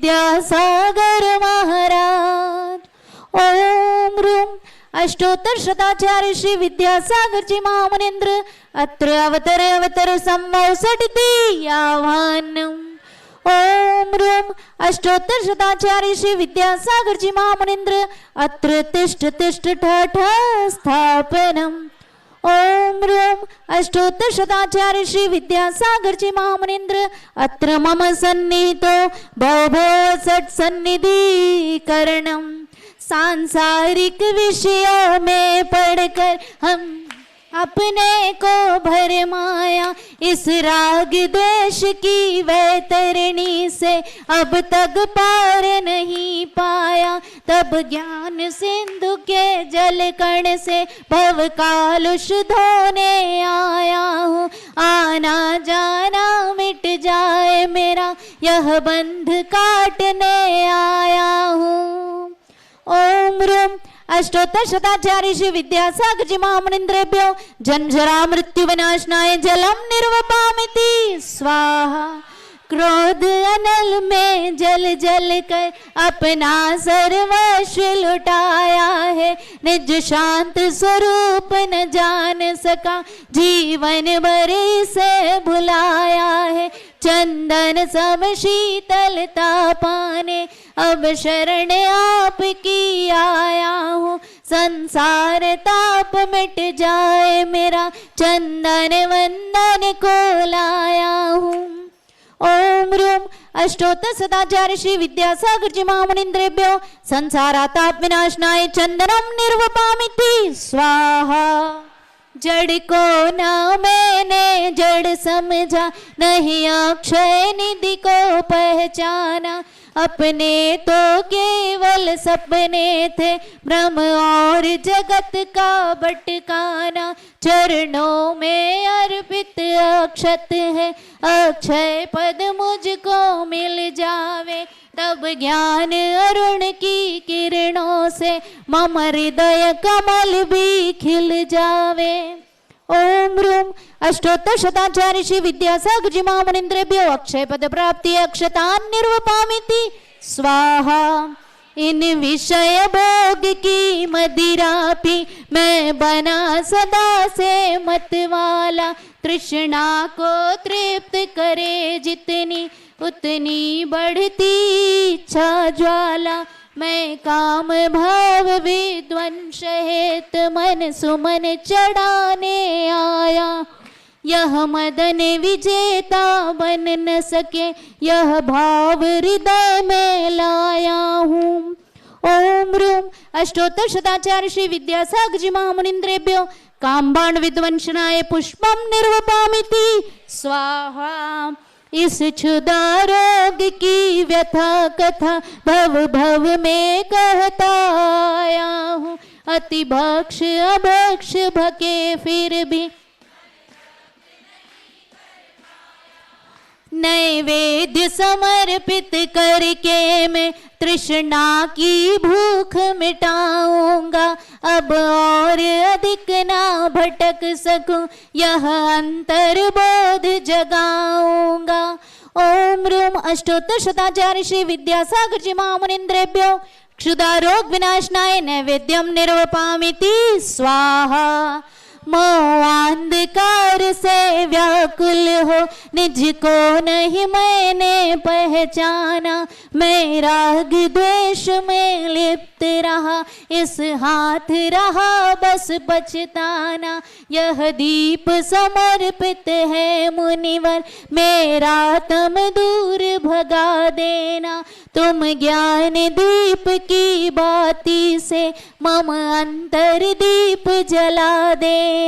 विद्यासागर महाराज। ओम room अष्टोत्तर शताचार्य Shri Vidyasagar ji महामुनीन्द्र अत्र अवतर संवत्सरति यावान्नम्। ओम room अष्टोत्तर शताचार्य Shri Vidyasagar ji महामुनीन्द्र अत्र तिष्ठ ठठ स्थापनम्। ओम रूम अष्टोत्तर शताचार्य श्री विद्यासागर जी महामुनीन्द्र अत्र मम सन्निहितो भव सत्सन्निधिकरणम्। सांसारिक विषयों में पढ़कर हम अपने को भरमाया, इस राग द्वेष की वैतरणी से अब तक पार नहीं पाया। तब ज्ञान सिंधु के जल कण से भव कालुष धोने आया हूँ। आना जाना मिट जाए मेरा यह बंध काटने आया हूँ। ओम रूम अष्टोत्तर शताचार्य श्री विद्यासागर जी महामुनीन्द्रेभ्यो जन्मजरा मृत्यु विनाशनाय जलम निर्वपामिति स्वाहा। क्रोध अनल में जल जल कर अपना सर्वस्व लुटाया है, निज शांत स्वरूप न जान सका जीवन भर से भुलाया है। चंदन सम शीतलता पाने अब शरण आपकी आया हूँ। संसार ताप मिट जाए मेरा चंदन वंदन को लाया हूँ। ओम रूम अष्टोत्तर सदाचार्य श्री विद्यासागर जी महामुनीन्द्रेभ्यो संसाराताप विनाशनाय चंदनम निर्वपामिति स्वाहा। जड़ को ना मैंने जड़ समझा, नहीं अक्षय निधि को पहचाना। अपने तो केवल सपने थे, भ्रम और जगत का भटकाना। चरणों में अर्पित अक्षत है, अक्षय पद मुझको मिल जावे। तब ज्ञान अरुण की किरणों से मम हृदय कमल भी खिल जावे। ओम रूम अष्टोत्तर शताचार्य श्री विद्यासागर जी महामुनीन्द्रेभ्यो अक्षय पद प्राप्ति अक्षतान् निर्वपामिति स्वाहा। इन विषय भोग की मदिरा पी मैं बना सदा से मतवाला। तृष्णा को तृप्त करे जितनी उतनी बढ़ती इच्छा ज्वाला। मैं काम भाव विद्वंस हेत मन सुमन चढ़ाने आया। यह मदन विजेता बन न सके, यह भाव हृदय में लाया हूँ। ओम रूम अष्टोत्तर शताचार्य श्री विद्यासागर जी महामुनीन्द्रेभ्यो कामबाण विध्वंसनाय पुष्पम निर्वपामिति स्वाहा। इस क्षुधा रोग की व्यथा कथा भव भव में कहता आया हूँ। अति भक्ष अभक्ष भके फिर भी नैवेद्य समर्पित करके मैं तृष्णा की भूख मिटाऊंगा। अब और अधिक ना भटक सकूं, यह अंतर्बोध जगाऊंगा। ओम रूम अष्टोत्तर शताचार्य श्री विद्यासागर जी महामुनीन्द्रेभ्यो क्षुधा रोग विनाशनाय नैवेद्यम निर्वपामिति स्वाहा। मोहांधकार से व्याकुल हो, निज को नहीं मैंने पहचाना। मैं राग द्वेष में लिप्त रहा, इस हाथ रहा बस पछताना। यह दीप समर्पित है मुनिवर, मेरा तम दूर भगा देना। तुम ज्ञान दीप की बाती से मम अंतर दीप जला देना।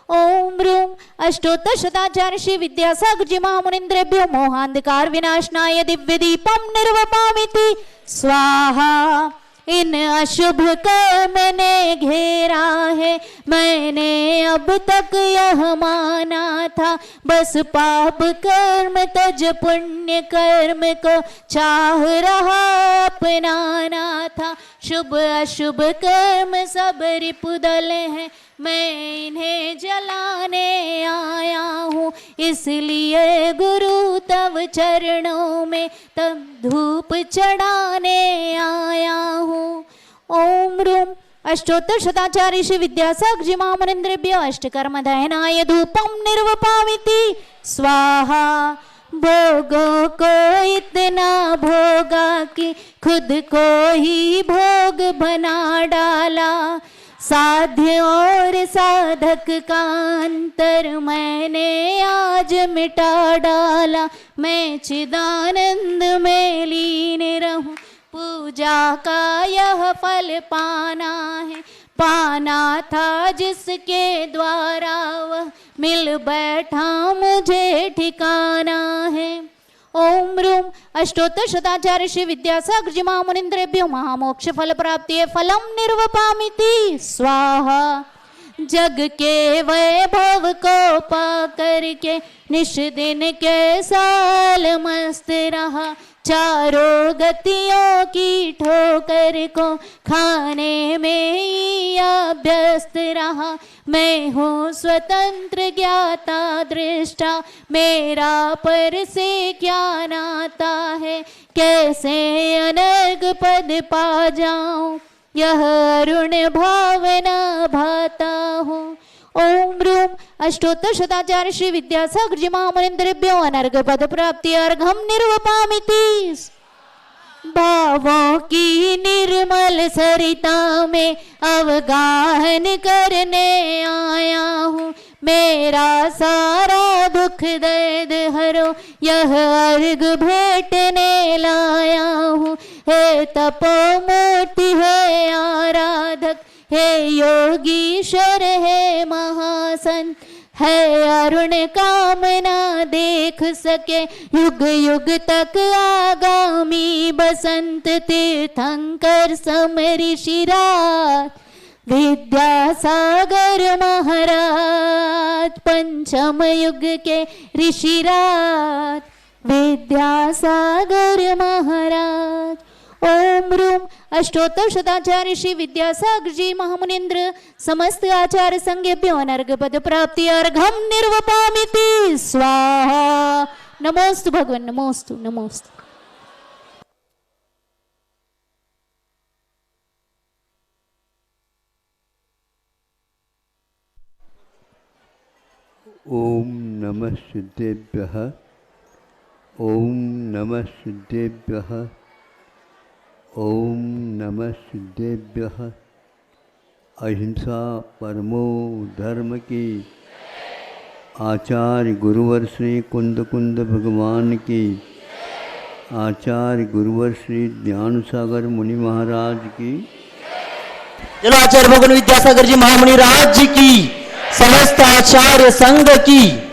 ओम रूम अष्टोत्तर शताचार्य श्री विद्यासागर जी महामुनीन्द्रेभ्यो मोहांधकार विनाशनाय दिव्य दीपम निर्वपामिति स्वाहा। इन अशुभ कर्म ने घेरा है, मैंने अब तक यह माना था। बस पाप कर्म तज पुण्य कर्म को चाह रहा अपनाना था। शुभ अशुभ कर्म सब रिपुदल हैं, मैं इन्हें जलाने आया हूँ। इसलिए गुरु तव चरणों में तब धूप चढ़ाने आया हूँ। ओम रूम अष्टोत्तर शताचार्य श्री विद्यासागर जी महामुनिन्द्रेभ्यो अष्टकर्म दहनाय धूपम निर्वपामिति स्वाहा। भोगों को इतना भोगा कि खुद को ही भोग बना डाला। साध्य और साधक का अंतर मैंने आज मिटा डाला। मैं चिदानंद में लीन रहूं, पूजा का यह फल पाना है। पाना था जिसके द्वारा वह मिल बैठा, मुझे ठिकाना है। ओम रूम अष्टोत्तर शताचार्य श्री विद्यासागर जी महामुनिन्द्रेभ्यो महामोक्ष फल प्राप्ति फलम निर्वपामिति स्वाहा। जग के वैभव को पा करके निश दिन के साल मस्त रहा। चारों गतियों की ठोकर को खाने में ही अभ्यस्त रहा। मैं हूँ स्वतंत्र ज्ञाता दृष्टा, मेरा पर से क्या नाता है। कैसे अनर्ग पद पा जाऊं, यह अरुण भावना भाता हूँ। ओम रूम अष्टोत्तर शताचार्य श्री विद्यासागर जी महामुनिन्द्रेभ्यो अनर्घ पद प्राप्ति अर्घम निर्वपामिति। भावों की निर्मल सरिता में अवगाहन करने आया हूँ। मेरा सारा दुख दर्द हरो, यह अर्घ भेंटने लाया हूँ। हे तपोमूर्ति है आराधक, हे योगीश्वर है महासंत, है अरुण कामना देख सके युग युग तक आगामी बसंत। तीर्थंकर सम ऋषिराज विद्यासागर महाराज, पंचम युग के ऋषिराज विद्यासागर महाराज। ओम रूम अष्टोत्तर शताचार्य श्री विद्यासागर जी महामुनिन्द्र समस्त आचार्य संज्ञेभ्यो अनर्घ पद प्राप्ति अर्घम निर्वपामिति स्वाहा। नमोस्तु भगवन्, नमोस्तु नमोस्तु। ओम नमः सिद्धेभ्यः, ओम नमः सिद्धेभ्यः, ओम नमः सिद्धेभ्यः। अहिंसा परमो धर्म की। आचार्य गुरुवर श्री कुंद कुंद भगवान की। आचार्य गुरुवर श्री ज्ञान सागर मुनि महाराज की। चलो आचार्य भगवान विद्यासागर जी महामुनि राज जी की, समस्त आचार्य संघ की।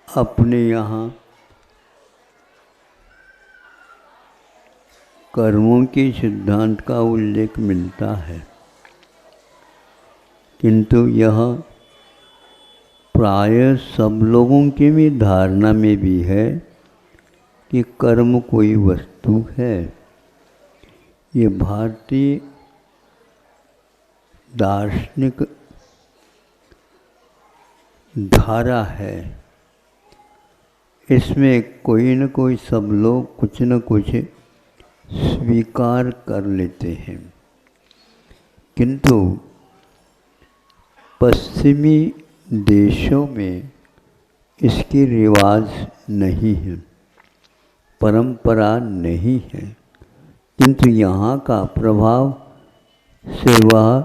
अपने यहाँ कर्मों के सिद्धांत का उल्लेख मिलता है, किंतु यह प्राय सब लोगों की भी धारणा में भी है कि कर्म कोई वस्तु है। ये भारतीय दार्शनिक धारा है। इसमें कोई न कोई सब लोग कुछ न कुछ स्वीकार कर लेते हैं, किंतु पश्चिमी देशों में इसकी रिवाज नहीं है, परंपरा नहीं है, किंतु यहाँ का प्रभाव से वह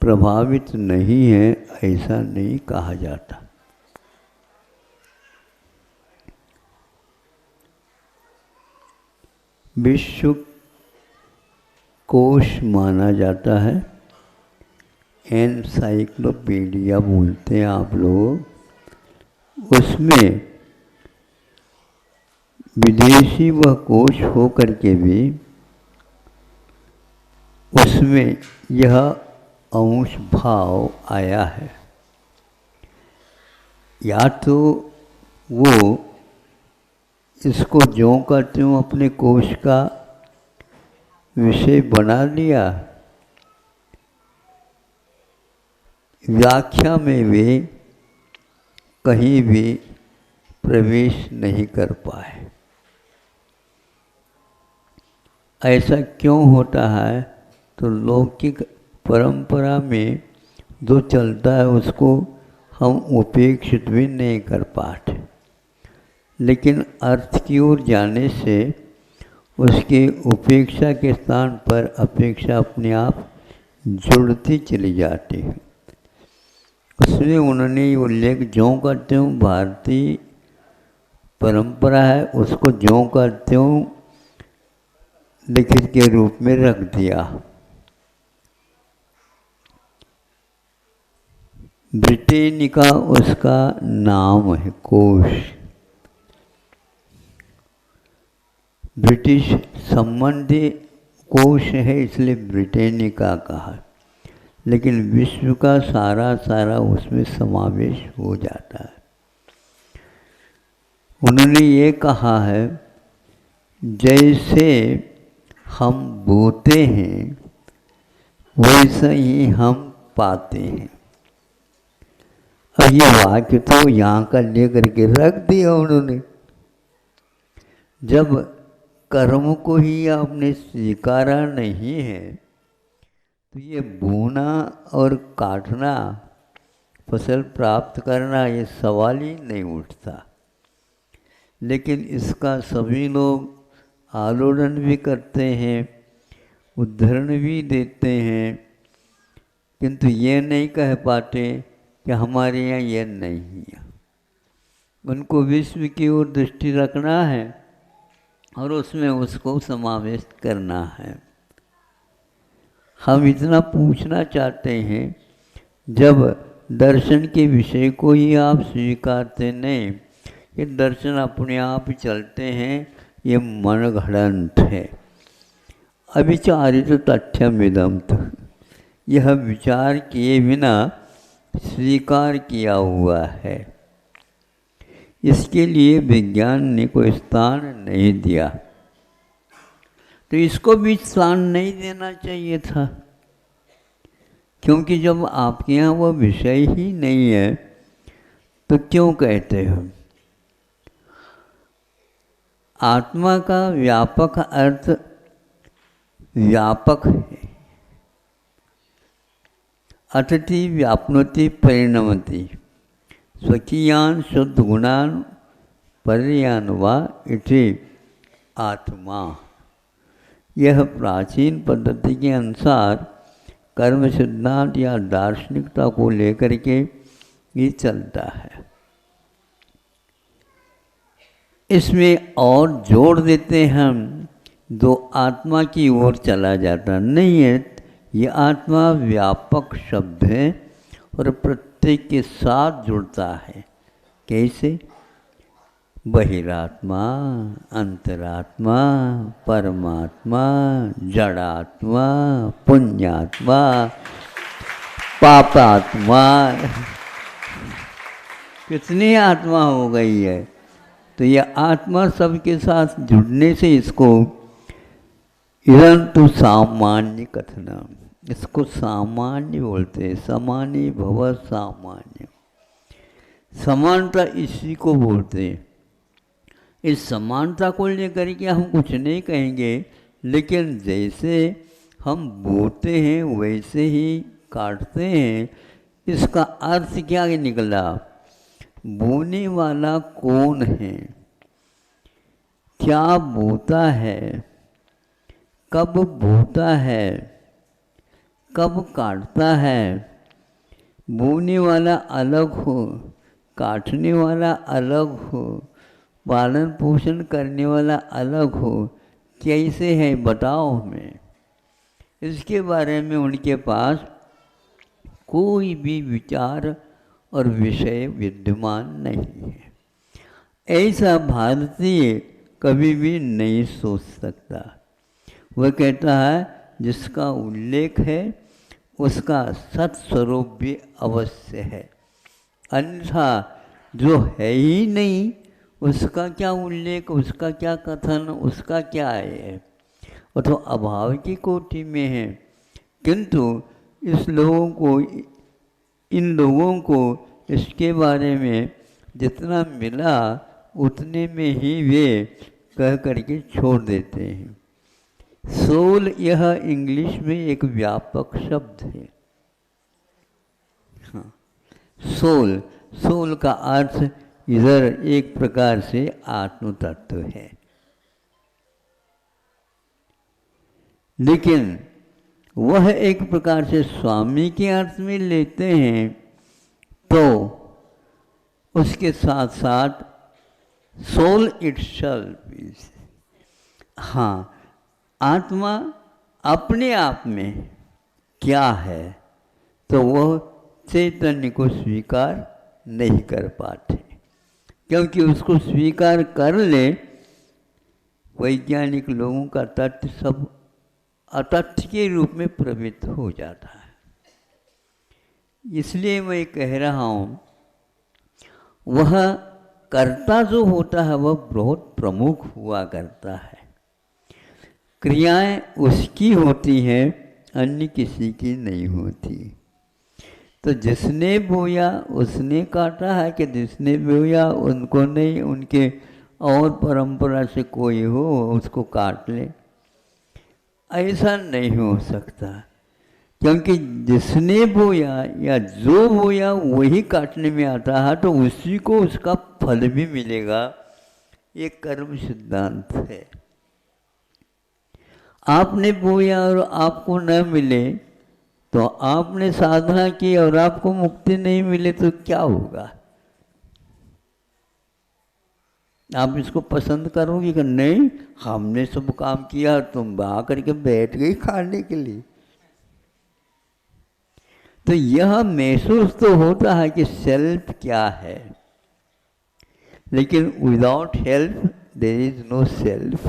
प्रभावित नहीं है ऐसा नहीं कहा जाता। विश्व कोश माना जाता है, एनसाइक्लोपीडिया बोलते हैं आप लोग। उसमें विदेशी वह कोश हो करके भी उसमें यह अंश भाव आया है, या तो वो इसको ज्यों का त्यों अपने कोश का विषय बना लिया, व्याख्या में वे कहीं भी प्रवेश नहीं कर पाए। ऐसा क्यों होता है? तो लौकिक परंपरा में जो चलता है उसको हम उपेक्षित भी नहीं कर पाते, लेकिन अर्थ की ओर जाने से उसके उपेक्षा के स्थान पर अपेक्षा अपने आप जुड़ती चली जाती है। उसमें उन्होंने उल्लेख ज्यों करते हूँ भारतीय परंपरा है उसको ज्यों करते हूँ लिखित के रूप में रख दिया। ब्रिटेनिका उसका नाम है, कोश। ब्रिटिश संबंधी कोश है इसलिए ब्रिटेनिका कहा, लेकिन विश्व का सारा उसमें समावेश हो जाता है। उन्होंने ये कहा है जैसे हम बोते हैं वैसा ही हम पाते हैं। अब ये वाक्य तो यहाँ का लेकर के रख दिया उन्होंने। जब कर्म को ही आपने स्वीकारा नहीं है तो ये बोना और काटना, फसल प्राप्त करना, ये सवाल ही नहीं उठता। लेकिन इसका सभी लोग आलोड़न भी करते हैं, उद्धरण भी देते हैं, किंतु ये नहीं कह पाते कि हमारे यहाँ ये नहीं है। उनको विश्व की ओर दृष्टि रखना है और उसमें उसको समावेश करना है। हम इतना पूछना चाहते हैं, जब दर्शन के विषय को ही आप स्वीकारते नहीं, ये दर्शन अपने आप ही चलते हैं, ये मनगढ़ंत है। अविचारित तथ्यमिदं, यह विचार किए बिना स्वीकार किया हुआ है। इसके लिए विज्ञान ने कोई स्थान नहीं दिया, तो इसको भी स्थान नहीं देना चाहिए था, क्योंकि जब आपके यहाँ वो विषय ही नहीं है तो क्यों कहते हो? आत्मा का व्यापक अर्थ व्यापक है। अतिथि व्याप्नोति परिणमति स्वकीयान शुद्ध गुणान पर्यान वा इति आत्मा। यह प्राचीन पद्धति के अनुसार कर्म सिद्धांत या दार्शनिकता को लेकर के ये चलता है। इसमें और जोड़ देते हम, दो आत्मा की ओर चला जाता नहीं है। ये आत्मा व्यापक शब्द है और प्रत्येक के साथ जुड़ता है। कैसे? बहिरात्मा, अंतरात्मा, परमात्मा, जड़ात्मा, पुण्यात्मा, पापात्मा, कितनी आत्मा हो गई है। तो यह आत्मा सबके साथ जुड़ने से इसको इदंतु सामान्य कथनम, इसको सामान्य बोलते हैं। समानी भव सामान्य, समानता इसी को बोलते हैं। इस समानता को लेकर के हम कुछ नहीं कहेंगे, लेकिन जैसे हम बोते हैं वैसे ही काटते हैं। इसका अर्थ क्या निकला? बोने वाला कौन है? क्या बोता है? कब बोता है? कब काटता है? बोने वाला अलग हो, काटने वाला अलग हो, पालन पोषण करने वाला अलग हो। कैसे है बताओ हमें। इसके बारे में उनके पास कोई भी विचार और विषय विद्यमान नहीं है। ऐसा भारतीय कभी भी नहीं सोच सकता। वह कहता है जिसका उल्लेख है उसका सत्स्वरूप भी अवश्य है, अन्यथा जो है ही नहीं उसका क्या उल्लेख, उसका क्या कथन, उसका क्या है। वो तो अभाव की कोटि में है। किंतु इस लोगों को इन लोगों को इसके बारे में जितना मिला उतने में ही वे कह करके छोड़ देते हैं। सोल यह इंग्लिश में एक व्यापक शब्द है। हाँ, सोल, सोल का अर्थ इधर एक प्रकार से आत्म तत्व है, लेकिन वह एक प्रकार से स्वामी के अर्थ में लेते हैं तो उसके साथ साथ सोल इटसेल्फ, हाँ, आत्मा अपने आप में क्या है तो वह चैतन्य को स्वीकार नहीं कर पाते, क्योंकि उसको स्वीकार कर ले वैज्ञानिक लोगों का तथ्य सब अतथ्य के रूप में प्रवृत्त हो जाता है। इसलिए मैं कह रहा हूँ वह कर्ता जो होता है वह बहुत प्रमुख हुआ करता है, क्रियाएं उसकी होती हैं, अन्य किसी की नहीं होती। तो जिसने बोया उसने काटा है कि जिसने बोया उनको नहीं, उनके और परंपरा से कोई हो उसको काट ले, ऐसा नहीं हो सकता, क्योंकि जिसने बोया या जो बोया वही काटने में आता है, तो उसी को उसका फल भी मिलेगा। ये कर्म सिद्धांत है। आपने बोया और आपको न मिले तो आपने साधना की और आपको मुक्ति नहीं मिले तो क्या होगा? आप इसको पसंद करोगे कि नहीं हमने सब काम किया, तुम आ करके बैठ गई खाने के लिए? तो यह महसूस तो होता है कि सेल्फ क्या है, लेकिन without help there is no self.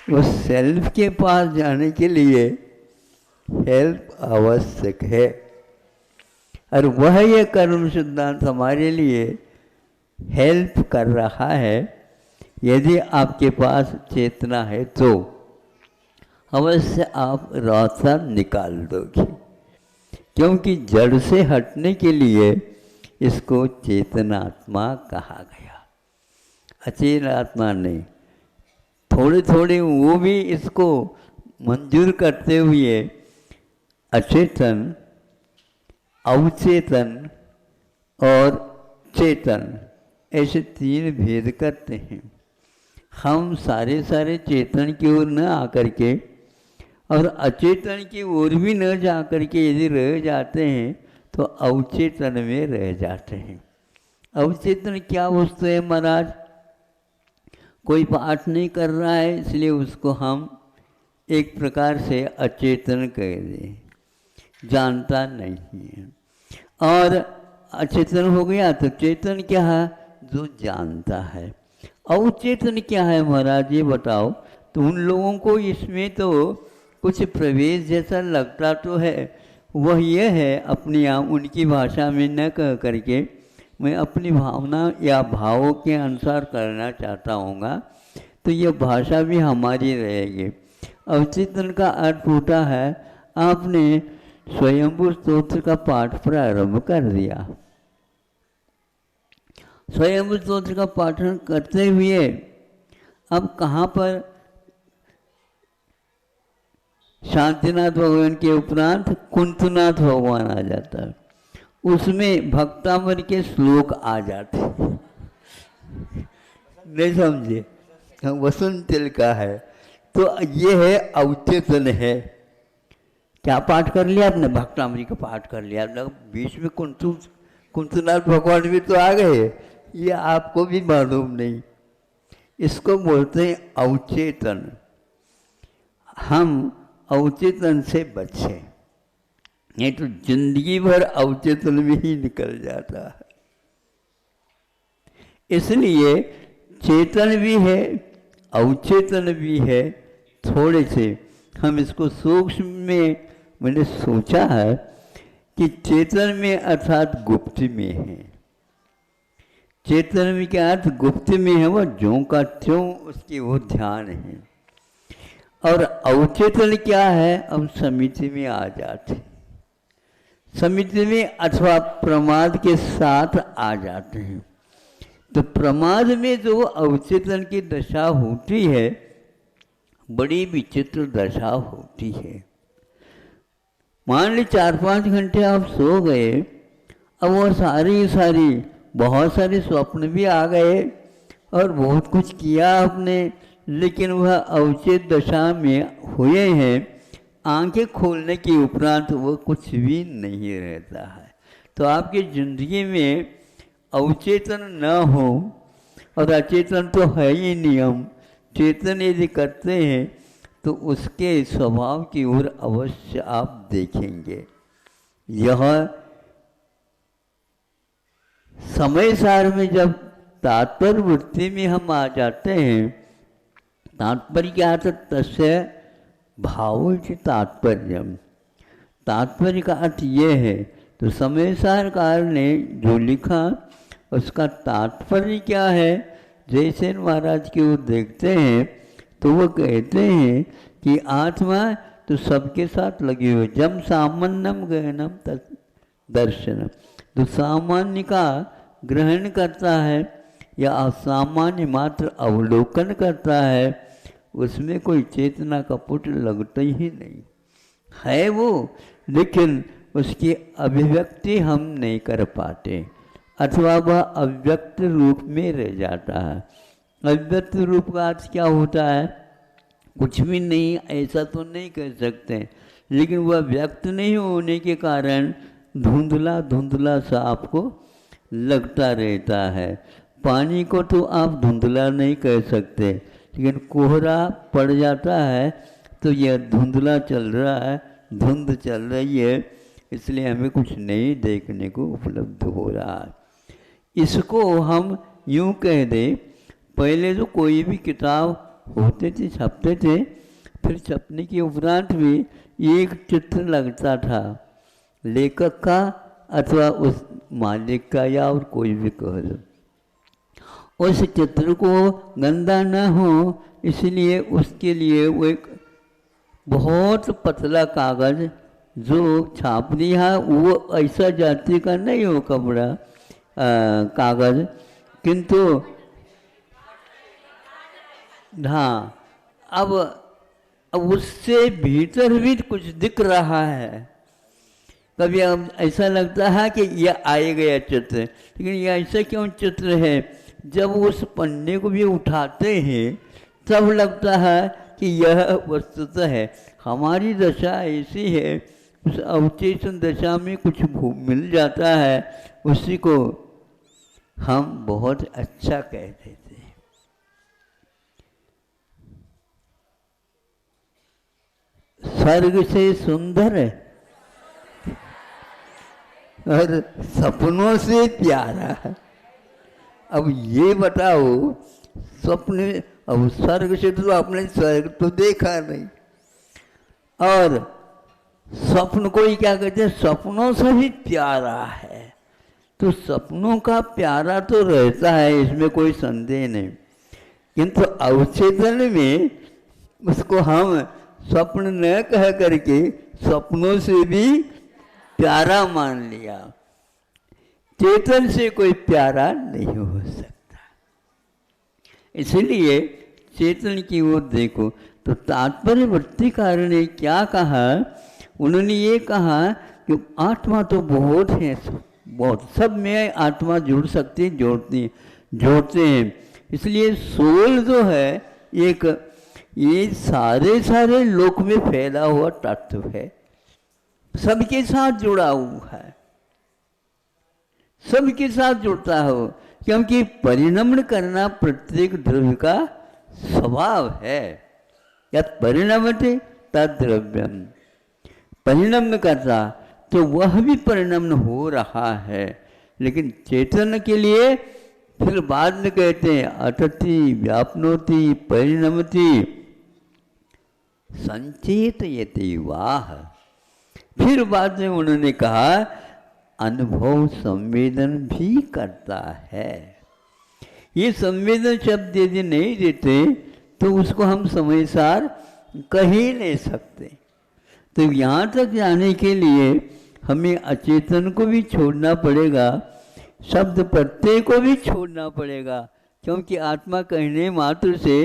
उस सेल्फ के पास जाने के लिए हेल्प आवश्यक है, और वह ये कर्म सिद्धांत हमारे लिए हेल्प कर रहा है। यदि आपके पास चेतना है तो अवश्य आप रास्ता निकाल दोगे, क्योंकि जड़ से हटने के लिए इसको चेतनात्मा कहा गया, अचेतनात्मा नहीं। थोड़े थोड़े वो भी इसको मंजूर करते हुए अचेतन, अवचेतन और चेतन ऐसे तीन भेद करते हैं। हम सारे चेतन की ओर न आकर के और अचेतन की ओर भी न जा कर के यदि रह जाते हैं तो अवचेतन में रह जाते हैं। अवचेतन क्या वस्तु है महाराज? कोई पाठ नहीं कर रहा है इसलिए उसको हम एक प्रकार से अचेतन कह दें, जानता नहीं है। और अचेतन हो गया तो चेतन क्या है? जो जानता है। अवचेतन क्या है महाराज ये बताओ? तो उन लोगों को इसमें तो कुछ प्रवेश जैसा लगता तो है, वह यह है अपनी उनकी भाषा में न कह करके मैं अपनी भावना या भावों के अनुसार करना चाहता हूँगा, तो यह भाषा भी हमारी रहेगी। अवचेतन का अर्थ होता है आपने स्वयंभू स्तोत्र का पाठ प्रारंभ कर दिया। स्वयंभू स्तोत्र का पाठन करते हुए अब कहाँ पर शांतिनाथ भगवान के उपरांत कुंतनाथ भगवान आ जाता है, उसमें भक्तामर के श्लोक आ जाते नहीं समझे? वसंत तिल का है तो ये है अवचेतन है। क्या पाठ कर लिया आपने? भक्तामरी का पाठ कर लिया, बीच में कुंतनाथ भगवान भी तो आ गए, ये आपको भी मालूम नहीं। इसको बोलते हैं अवचेतन। हम अवचेतन से बचे, नहीं तो जिंदगी भर अवचेतन में ही निकल जाता है। इसलिए चेतन भी है अवचेतन भी है। थोड़े से हम इसको सूक्ष्म में मैंने सोचा है कि चेतन में अर्थात गुप्त में है। चेतन में क्या अर्थ? गुप्त में है, वह ज्यों का त्यों उसकी वो ध्यान है। और अवचेतन क्या है, अब समिति में आ जाते, समिति में अथवा प्रमाद के साथ आ जाते हैं। तो प्रमाद में जो अवचेतन की दशा होती है, बड़ी विचित्र दशा होती है। मान ली 4-5 घंटे आप सो गए, अब वो सारी बहुत सारे स्वप्न भी आ गए और बहुत कुछ किया आपने, लेकिन वह अवचेत दशा में हुए हैं। आंखें खोलने के उपरांत वो कुछ भी नहीं रहता है। तो आपकी जिंदगी में अवचेतन न हो, और अचेतन तो है ही नियम, चेतन यदि करते हैं तो उसके स्वभाव की ओर अवश्य आप देखेंगे। यह समय सार में जब तात्पर्य वृत्ति में हम आ जाते हैं, तात्पर्य क्या है, तस्य भाव तात्पर्य, तात्पर्य का अर्थ ये है। तो समय सारकार ने जो लिखा उसका तात्पर्य क्या है, जयसेन महाराज की ओर देखते हैं तो वो कहते हैं कि आत्मा तो सबके साथ लगी हुई, जम सामान्यम गहनम दर्शनम, तो सामान्य का ग्रहण करता है या असामान्य मात्र अवलोकन करता है, उसमें कोई चेतना का पुट लगता ही नहीं है वो, लेकिन उसकी अभिव्यक्ति हम नहीं कर पाते, अथवा वह अव्यक्त रूप में रह जाता है। अव्यक्त रूप का अर्थ क्या होता है, कुछ भी नहीं, ऐसा तो नहीं कह सकते, लेकिन वह व्यक्त नहीं होने के कारण धुंधला धुंधला सा आपको लगता रहता है। पानी को तो आप धुंधला नहीं कह सकते, लेकिन कोहरा पड़ जाता है तो यह धुंधला चल रहा है, धुंध चल रही है, इसलिए हमें कुछ नहीं देखने को उपलब्ध हो रहा है। इसको हम यूँ कह दें, पहले जो कोई भी किताब होते थे, छपते थे, फिर छपने के उपरांत भी एक चित्र लगता था लेखक का अथवा उस मालिक का, या और कोई भी कह दो। उस चित्र को गंदा न हो इसलिए उसके लिए वो एक बहुत पतला कागज़ जो छाप दिया, वो ऐसा जाति का नहीं हो कपड़ा कागज़, किंतु हाँ अब उससे भीतर भी कुछ दिख रहा है। कभी अब ऐसा लगता है कि यह आए गया चित्र, लेकिन यह ऐसा क्यों चित्र है, जब उस पन्ने को भी उठाते हैं तब लगता है कि यह वस्तुतः है। हमारी दशा ऐसी है, उस अवचेतन दशा में कुछ मिल जाता है, उसी को हम बहुत अच्छा कह देते हैं। स्वर्ग से सुंदर है और सपनों से प्यारा है। अब ये बताओ, स्वप्न, अब स्वर्ग से तो आपने स्वर्ग तो देखा नहीं, और स्वप्न को ही क्या कहते हैं, सपनों से भी प्यारा है। तो सपनों का प्यारा तो रहता है, इसमें कोई संदेह नहीं, किंतु अवचेतन में उसको हम स्वप्न न कह करके सपनों से भी प्यारा मान लिया। चेतन से कोई प्यारा नहीं हो सकता, इसलिए चेतन की ओर देखो। तो तात्पर्य वृत्तिकार ने क्या कहा, उन्होंने ये कहा कि आत्मा तो बहुत है, बहुत, सब में आत्मा जुड़ सकती, जोड़ते हैं। इसलिए सोल जो है एक, ये सारे लोक में फैला हुआ तत्व है, सबके साथ जुड़ा हुआ है, सबके साथ जुड़ता हो, क्योंकि परिणमन करना प्रत्येक द्रव्य का स्वभाव है। यत् परिणमते तद द्रव्यम, परिणम करता तो वह भी परिणमन हो रहा है, लेकिन चेतन के लिए फिर बाद में कहते हैं अतति व्यापनोति परिणमति संचेतयति वाह। फिर बाद में उन्होंने कहा अनुभव संवेदन भी करता है। ये संवेदन शब्द यदि नहीं देते तो उसको हम समयसार कह ही नहीं सकते। तो यहाँ तक जाने के लिए हमें अचेतन को भी छोड़ना पड़ेगा, शब्द प्रत्यय को भी छोड़ना पड़ेगा, क्योंकि आत्मा कहने मात्र से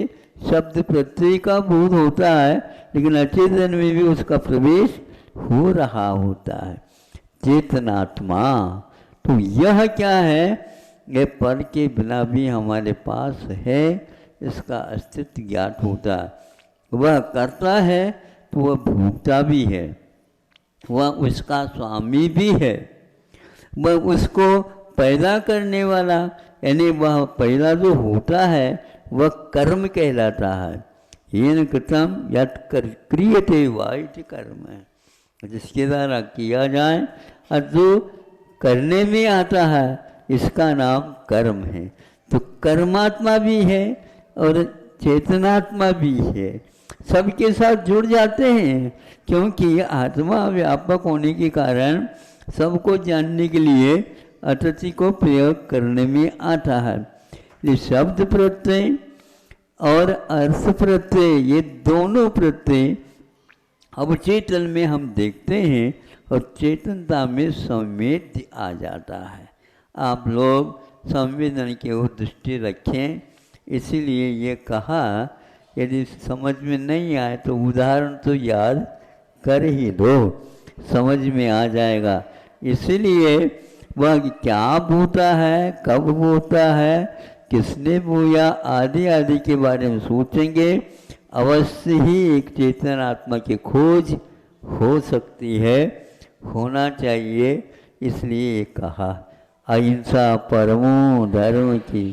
शब्द प्रत्यय का बोध होता है, लेकिन अचेतन में भी उसका प्रवेश हो रहा होता है। चेतनात्मा तो यह क्या है, यह पर के बिना भी हमारे पास है, इसका अस्तित्व ज्ञात होता है। वह करता है तो वह भोगता भी है, वह उसका स्वामी भी है, वह उसको पैदा करने वाला, यानी वह पहला जो होता है वह कर्म कहलाता है। येन कृतम यत् क्रियते वाइट कर्म है, जिसके द्वारा किया जाए और जो करने में आता है इसका नाम कर्म है। तो कर्मात्मा भी है और चेतनात्मा भी है, सबके साथ जुड़ जाते हैं, क्योंकि आत्मा व्यापक होने के कारण सबको जानने के लिए अतिथि को प्रयोग करने में आता है। ये शब्द प्रत्यय और अर्थ प्रत्यय, ये दोनों प्रत्यय अवचेतन में हम देखते हैं और चेतनता में संवेद्य आ जाता है। आप लोग संवेदन की ओर दृष्टि रखें, इसीलिए ये कहा, यदि समझ में नहीं आए तो उदाहरण तो याद कर ही दो, समझ में आ जाएगा। इसीलिए वह क्या बोता है, कब बोता है, किसने बोया, आदि आदि के बारे में सोचेंगे, अवश्य ही एक चेतन आत्मा की खोज हो सकती है, होना चाहिए। इसलिए कहा अहिंसा परमो धर्म की